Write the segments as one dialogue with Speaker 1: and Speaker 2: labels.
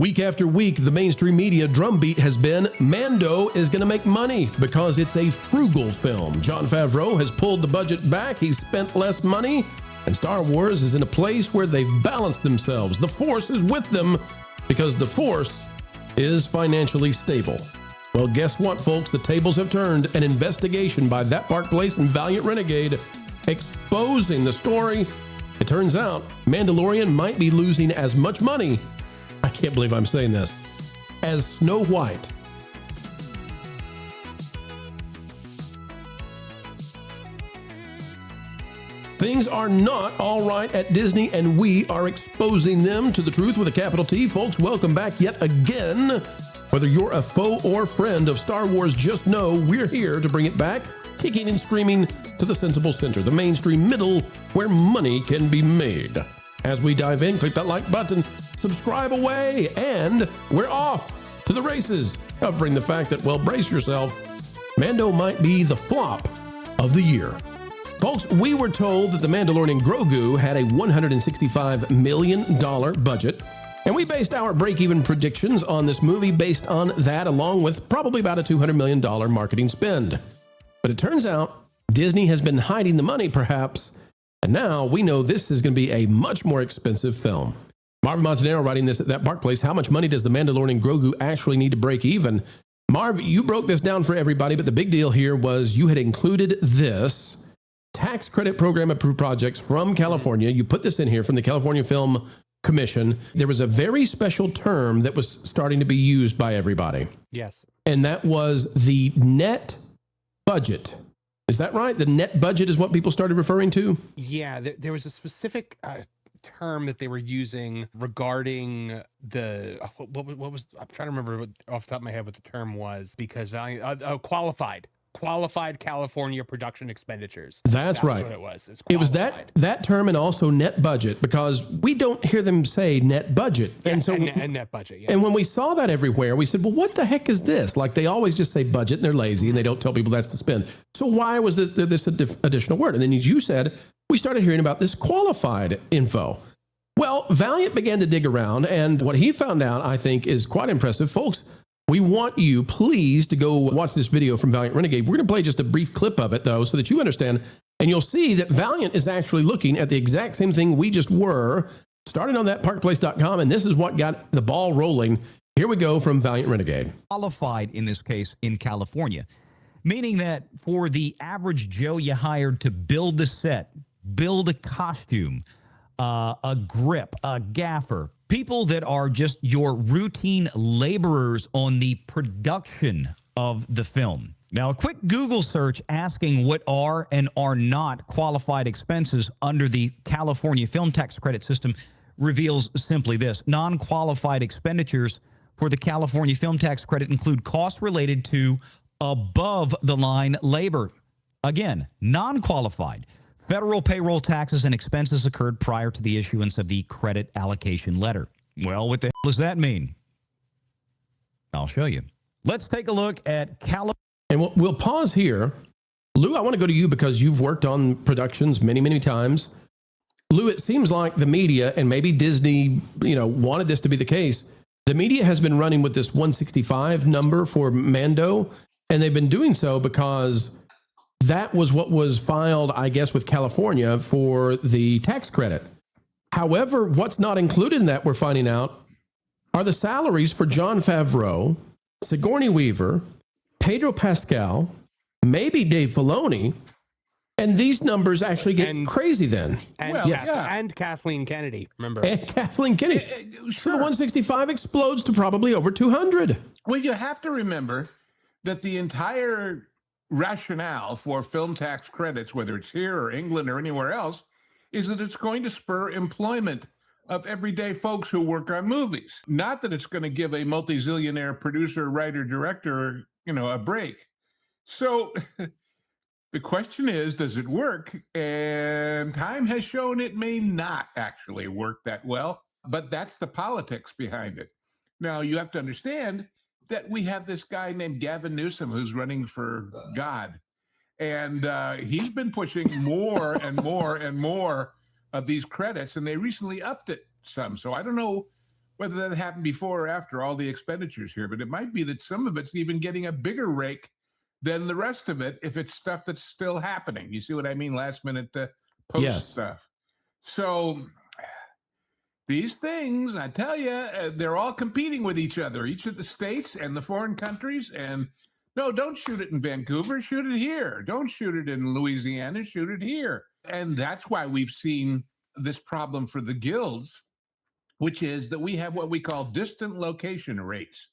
Speaker 1: Week after week, the mainstream media drumbeat has been Mando is going to make money because it's a frugal film. Jon Favreau has pulled the budget back. He's spent less money. And Star Wars is in a place where they've balanced themselves. The Force is with them because the Force is financially stable. Well, guess what, folks? The tables have turned. An investigation by That Park Place and Valiant Renegade exposing the story. It turns out Mandalorian might be losing as much money, I can't believe I'm saying this, as Snow White. Things are not all right at Disney, and we are exposing them to the truth with a capital T. Folks, welcome back yet again. Whether you're a foe or friend of Star Wars, just know we're here to bring it back, kicking and screaming to the sensible center, the mainstream middle where money can be made. As we dive in, click that like button, subscribe away, and we're off to the races, covering the fact that, well, brace yourself, Mando might be the flop of the year. Folks, we were told that The Mandalorian and Grogu had a $165 million budget, and we based our break-even predictions on this movie based on that, along with probably about a $200 million marketing spend. But it turns out Disney has been hiding the money, perhaps, and now we know this is going to be a much more expensive film. Marvin Montenaro writing this at That Park Place. How much money does The Mandalorian and Grogu actually need to break even? Marv, you broke this down for everybody, but the big deal here was you had included this tax credit program approved projects from California. You put this in here from the California Film Commission. There was a very special term that was starting to be used by everybody.
Speaker 2: Yes.
Speaker 1: And that was the net budget. Is that right? The net budget is what people started referring to?
Speaker 2: Yeah, there was a specific term that they were using regarding the what was I'm trying to remember off the top of my head what the term was, because qualified California production expenditures.
Speaker 1: That's right.
Speaker 2: What it was.
Speaker 1: It was that term, and also net budget, because we don't hear them say net budget.
Speaker 2: Yeah,
Speaker 1: and so
Speaker 2: and net budget. Yeah.
Speaker 1: And when we saw that everywhere, we said, well, what the heck is this? Like, they always just say budget and they're lazy and they don't tell people that's the spend. So why was this additional word? And then, as you said, we started hearing about this qualified info. Well, Valiant began to dig around, and what he found out, I think, is quite impressive. Folks, we want you, please, to go watch this video from Valiant Renegade. We're going to play just a brief clip of it, though, so that you understand. And you'll see that Valiant is actually looking at the exact same thing we just were, starting on thatparkplace.com, and this is what got the ball rolling. Here we go from Valiant Renegade.
Speaker 3: Qualified, in this case, in California, meaning that for the average Joe you hired to build a set, build a costume, a grip, a gaffer, people that are just your routine laborers on the production of the film. Now, a quick Google search asking what are and are not qualified expenses under the California film tax credit system reveals simply this. Non-qualified expenditures for the California film tax credit include costs related to above-the-line labor. Again, non-qualified. Federal payroll taxes and expenses occurred prior to the issuance of the credit allocation letter. Well, what the hell does that mean? I'll show you. Let's take a look at California.
Speaker 1: And we'll pause here. Lou, I want to go to you because you've worked on productions many, many times. Lou, it seems like the media, and maybe Disney, wanted this to be the case. The media has been running with this 165 number for Mando, and they've been doing so because that was what was filed, I guess, with California for the tax credit. However, what's not included in that, we're finding out, are the salaries for Jon Favreau, Sigourney Weaver, Pedro Pascal, maybe Dave Filoni, and these numbers actually get crazy then.
Speaker 2: And Kathleen Kennedy, remember?
Speaker 1: And Kathleen Kennedy.
Speaker 4: Sure.
Speaker 1: So the 165 explodes to probably over 200.
Speaker 4: Well, you have to remember that the entire rationale for film tax credits, whether it's here or England or anywhere else, is that it's going to spur employment of everyday folks who work on movies. Not that it's going to give a multi-zillionaire producer, writer, director, a break. So the question is, does it work? And time has shown it may not actually work that well, but that's the politics behind it. Now, you have to understand that we have this guy named Gavin Newsom who's running for God. And he's been pushing more and more and more of these credits, and they recently upped it some. So I don't know whether that happened before or after all the expenditures here, but it might be that some of it's even getting a bigger rake than the rest of it if it's stuff that's still happening. You see what I mean? Last minute post stuff. So these things, I tell you, they're all competing with each other, each of the states and the foreign countries. And no, don't shoot it in Vancouver, shoot it here. Don't shoot it in Louisiana, shoot it here. And that's why we've seen this problem for the guilds, which is that we have what we call distant location rates,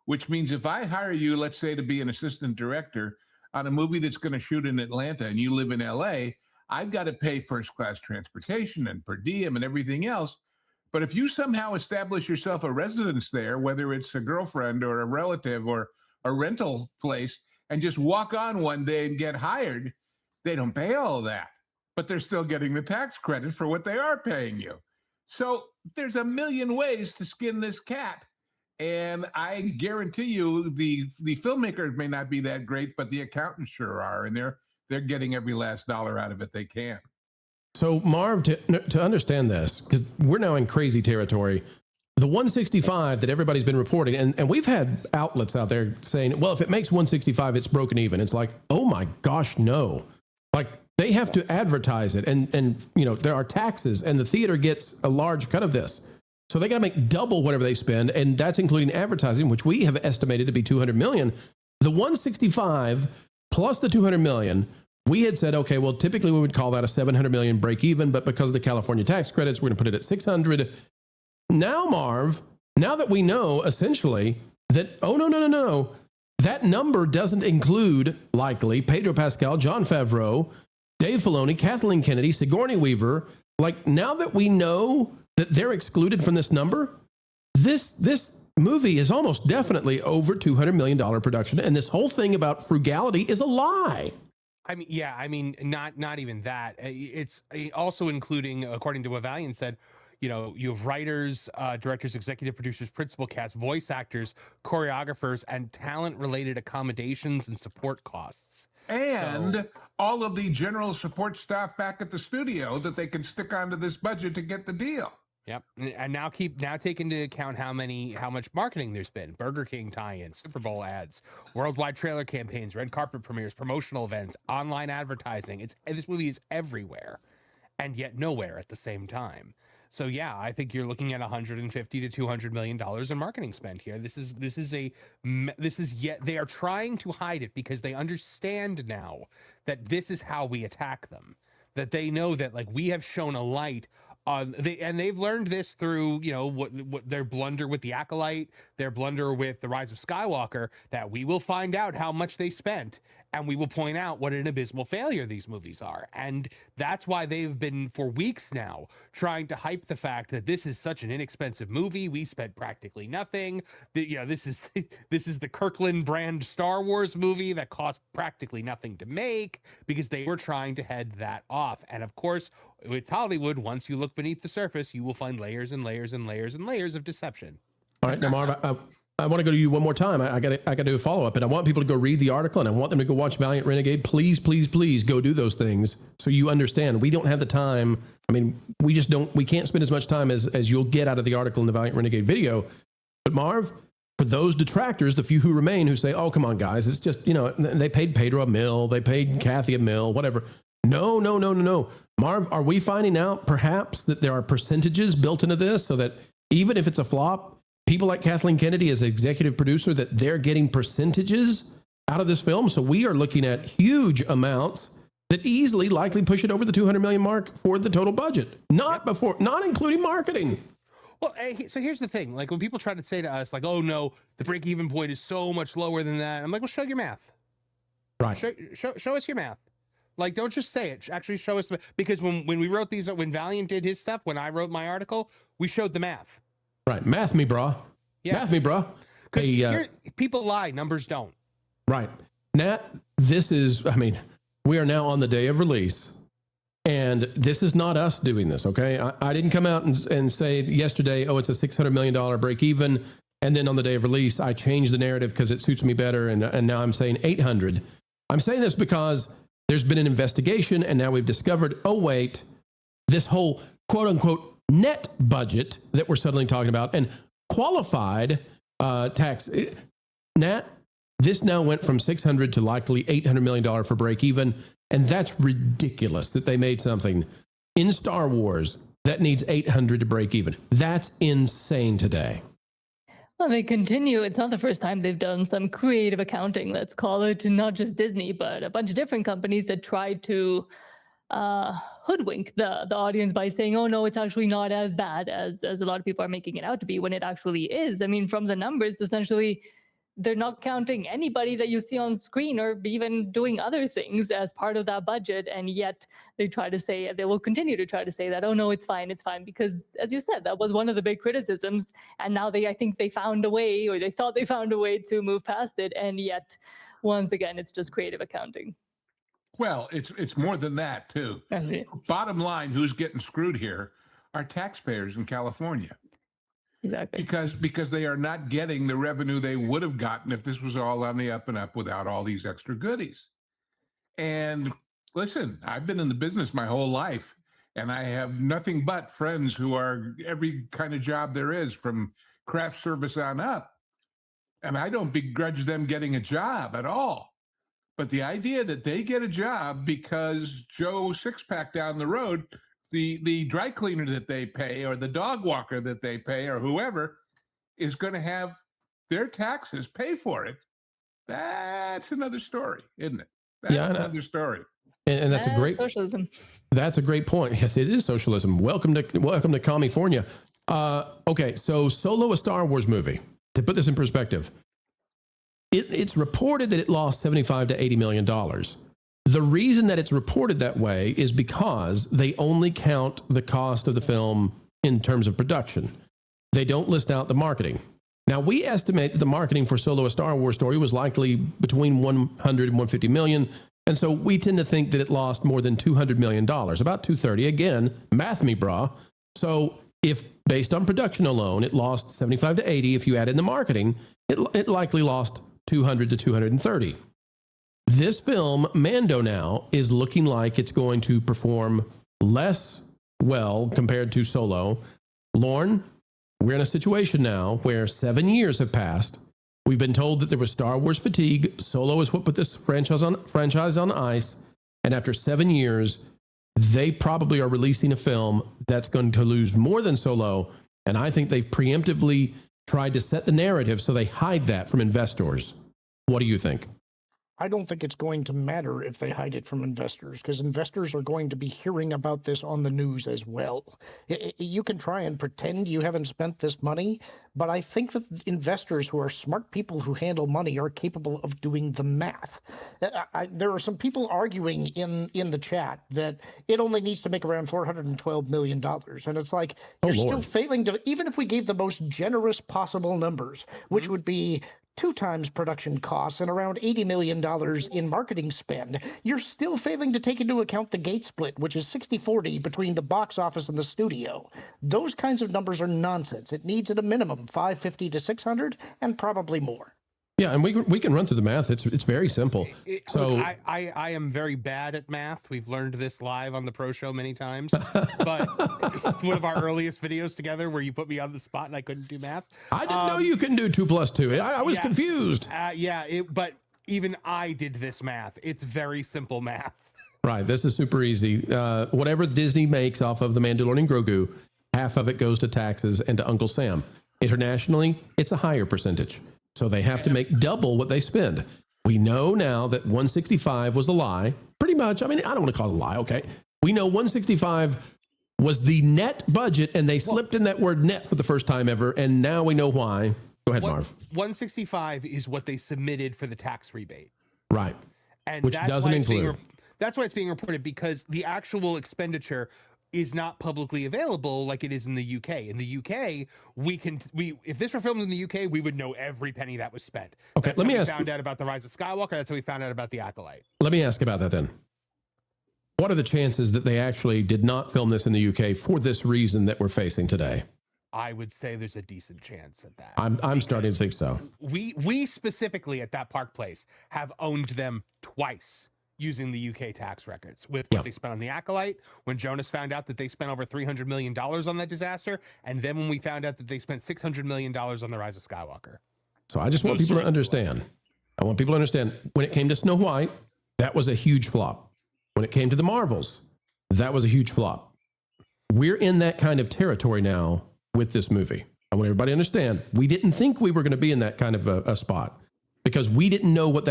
Speaker 4: which means if I hire you, let's say, to be an assistant director on a movie that's going to shoot in Atlanta and you live in LA, I've got to pay first class transportation and per diem and everything else. But if you somehow establish yourself a residence there, whether it's a girlfriend or a relative or a rental place, and just walk on one day and get hired, they don't pay all of that, but they're still getting the tax credit for what they are paying you. So there's a million ways to skin this cat. And I guarantee you the filmmakers may not be that great, but the accountants sure are. And they're getting every last dollar out of it they can.
Speaker 1: So Marv, to understand this, because we're now in crazy territory, the 165 that everybody's been reporting, and we've had outlets out there saying, well, if it makes 165, it's broken even. It's like, oh my gosh, no. Like they have to advertise it and you know, there are taxes and the theater gets a large cut of this. So they got to make double whatever they spend. And that's including advertising, which we have estimated to be 200 million. The 165 plus the 200 million, we had said, okay, well, typically we would call that a 700 million break even, but because of the California tax credits, we're going to put it at 600. Now, Marv, now that we know essentially that, oh, no, that number doesn't include likely Pedro Pascal, Jon Favreau, Dave Filoni, Kathleen Kennedy, Sigourney Weaver. Like now that we know that they're excluded from this number, this movie is almost definitely over $200 million production. And this whole thing about frugality is a lie.
Speaker 2: I mean, yeah, I mean, not even that. It's also including, according to what Valiant said, you know, you have writers, directors, executive producers, principal cast, voice actors, choreographers, and talent-related accommodations and support costs.
Speaker 4: And all of the general support staff back at the studio that they can stick onto this budget to get the deal.
Speaker 2: Yep. And now take into account how much marketing there's been. Burger King tie-ins, Super Bowl ads, worldwide trailer campaigns, red carpet premieres, promotional events, online advertising. This movie is everywhere and yet nowhere at the same time. So yeah, I think you're looking at 150 to $200 million in marketing spend here. They are trying to hide it because they understand now that this is how we attack them. That they know that like we have shown a light on they've learned this through, you know, what their blunder with the Acolyte, their blunder with The Rise of Skywalker, that we will find out how much they spent and we will point out what an abysmal failure these movies are. And that's why they've been for weeks now trying to hype the fact that this is such an inexpensive movie. We spent practically nothing. You know, this is the Kirkland brand Star Wars movie that cost practically nothing to make, because they were trying to head that off. And of course, it's Hollywood. Once you look beneath the surface, you will find layers and layers and layers and layers of deception.
Speaker 1: All right, now Marv, I want to go to you one more time. I got to do a follow-up, and I want people to go read the article, and I want them to go watch Valiant Renegade. Please, please, please go do those things so you understand. We don't have the time. I mean, we can't spend as much time as you'll get out of the article in the Valiant Renegade video. But Marv, for those detractors, the few who remain who say, oh, come on, guys, it's just, you know, they paid Pedro $1 million, they paid Kathy $1 million, whatever. No. Marv, are we finding out perhaps that there are percentages built into this so that even if it's a flop, people like Kathleen Kennedy as executive producer, that they're getting percentages out of this film? So we are looking at huge amounts that easily likely push it over the 200 million mark for the total budget, not including marketing.
Speaker 2: Well, so here's the thing. Like when people try to say to us like, oh no, the break-even point is so much lower than that. I'm like, well, show your math.
Speaker 1: Right.
Speaker 2: Show us your math. Like, don't just say it. Actually show us, because when we wrote these, when Valiant did his stuff, when I wrote my article, we showed the math.
Speaker 1: Right. Math me, brah.
Speaker 2: Yeah.
Speaker 1: Math me, brah.
Speaker 2: Because people lie, numbers don't.
Speaker 1: Right. Nat, we are now on the day of release, and this is not us doing this, okay? I didn't come out and say yesterday, oh, it's a $600 million break even, and then on the day of release, I changed the narrative because it suits me better, and now I'm saying 800. I'm saying this because there's been an investigation, and now we've discovered, oh, wait, this whole quote-unquote net budget that we're suddenly talking about, and qualified tax. Nat, this now went from 600 to likely $800 million for break even. And that's ridiculous that they made something in Star Wars that needs 800 to break even. That's insane today.
Speaker 5: Well, they continue. It's not the first time they've done some creative accounting, let's call it, and not just Disney, but a bunch of different companies that tried to hoodwink the audience by saying, oh, no, it's actually not as bad as a lot of people are making it out to be, when it actually is. I mean, from the numbers, essentially, they're not counting anybody that you see on screen or even doing other things as part of that budget. And yet they try to say, they will continue to try to say that, oh, no, it's fine. Because as you said, that was one of the big criticisms. And now I think they found a way, or they thought they found a way to move past it. And yet, once again, it's just creative accounting.
Speaker 4: Well, it's more than that, too. Bottom line, who's getting screwed here are taxpayers in California.
Speaker 5: Exactly.
Speaker 4: Because they are not getting the revenue they would have gotten if this was all on the up and up without all these extra goodies. And listen, I've been in the business my whole life, and I have nothing but friends who are every kind of job there is, from craft service on up. And I don't begrudge them getting a job at all. But the idea that they get a job because Joe Sixpack down the road, the dry cleaner that they pay, or the dog walker that they pay, or whoever, is going to have their taxes pay for it, that's another story, isn't it? That's another story.
Speaker 1: And that's a great
Speaker 5: socialism.
Speaker 1: That's a great point. Yes, it is socialism. Welcome to California. Okay, so Solo, a Star Wars movie. To put this in perspective, it's reported that it lost $75 to $80 million. The reason that it's reported that way is because they only count the cost of the film in terms of production. They don't list out the marketing. Now, we estimate that the marketing for Solo, a Star Wars story was likely between 100 and 150 million. And so we tend to think that it lost more than $200 million, about 230. Again, math me, brah. So if based on production alone, it lost 75 to 80, if you add in the marketing, it likely lost 200 to 230. This film, Mando, now is looking like it's going to perform less well compared to Solo. Lorne, we're in a situation now where 7 years have passed. We've been told that there was Star Wars fatigue. Solo is what put this franchise on ice. And after 7 years, they probably are releasing a film that's going to lose more than Solo. And I think they've preemptively tried to set the narrative so they hide that from investors. What do you think?
Speaker 6: I don't think it's going to matter if they hide it from investors, because investors are going to be hearing about this on the news as well. You can try and pretend you haven't spent this money, but I think that investors who are smart people who handle money are capable of doing the math. There are some people arguing in the chat that it only needs to make around $412 million. And it's like, you're still failing to, even if we gave the most generous possible numbers, which would be 2 times production costs and around $80 million in marketing spend, you're still failing to take into account the gate split, which is 60-40 between the box office and the studio. Those kinds of numbers are nonsense. It needs at a minimum 550 to 600 and probably more.
Speaker 1: Yeah, and we can run through the math. It's very simple.
Speaker 2: So look, I am very bad at math. We've learned this live on the Pro Show many times. But one of our earliest videos together where you put me on the spot and I couldn't do math.
Speaker 1: I didn't know you can do 2 plus 2. I was confused.
Speaker 2: But even I did this math. It's very simple math.
Speaker 1: Right. This is super easy. Whatever Disney makes off of the Mandalorian and Grogu, half of it goes to taxes and to Uncle Sam. Internationally, it's a higher percentage. So they have to make double what they spend. We know now that 165 was a lie. Pretty much. I mean, I don't want to call it a lie. Okay. We know 165 was the net budget, and they slipped in that word net for the first time ever. And now we know why. Go ahead, Marv.
Speaker 2: 165 is what they submitted for the tax rebate.
Speaker 1: Right.
Speaker 2: And
Speaker 1: which doesn't include.
Speaker 2: That's why it's being reported, because the actual expenditure is not publicly available like it is in the UK. In the UK, if this were filmed in the UK, we would know every penny that was spent.
Speaker 1: Okay,
Speaker 2: that's
Speaker 1: let me
Speaker 2: how we
Speaker 1: ask.
Speaker 2: Found out about the Rise of Skywalker. That's how we found out about the Acolyte.
Speaker 1: Let me ask about that then. What are the chances that they actually did not film this in the UK for this reason that we're facing today?
Speaker 2: I would say there's a decent chance at that.
Speaker 1: I'm starting to think so.
Speaker 2: We specifically at that Park Place have owned them twice using the UK tax records with what they spent on the Acolyte, when Jonas found out that they spent over $300 million on that disaster, and then when we found out that they spent $600 million on the Rise of Skywalker.
Speaker 1: So I just want people to understand. I want people to understand, when it came to Snow White, that was a huge flop. When it came to the Marvels, that was a huge flop. We're in that kind of territory now with this movie. I want everybody to understand, we didn't think we were going to be in that kind of a spot, because we didn't know what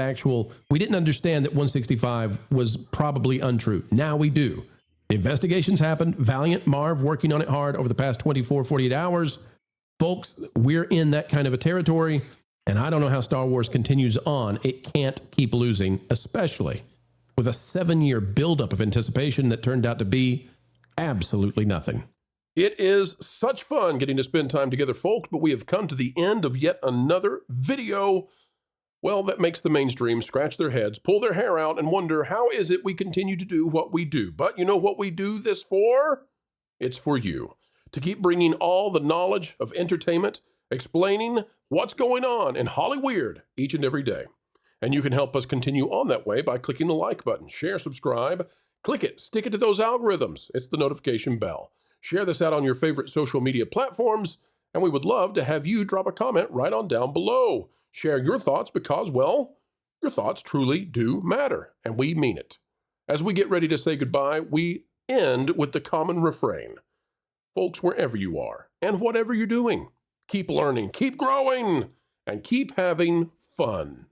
Speaker 1: we didn't understand that 165 was probably untrue. Now we do. Investigations happened. Valiant, Marv working on it hard over the past 24, 48 hours. Folks, we're in that kind of a territory, and I don't know how Star Wars continues on. It can't keep losing, especially with a 7-year buildup of anticipation that turned out to be absolutely nothing. It is such fun getting to spend time together, folks, but we have come to the end of yet another video. Well, that makes the mainstream scratch their heads, pull their hair out, and wonder, how is it we continue to do what we do? But you know what we do this for? It's for you. To keep bringing all the knowledge of entertainment, explaining what's going on in Hollyweird each and every day. And you can help us continue on that way by clicking the like button, share, subscribe, click it, stick it to those algorithms. It's the notification bell. Share this out on your favorite social media platforms, and we would love to have you drop a comment right on down below. Share your thoughts because, well, your thoughts truly do matter, and we mean it. As we get ready to say goodbye, we end with the common refrain. Folks, wherever you are and whatever you're doing, keep learning, keep growing, and keep having fun.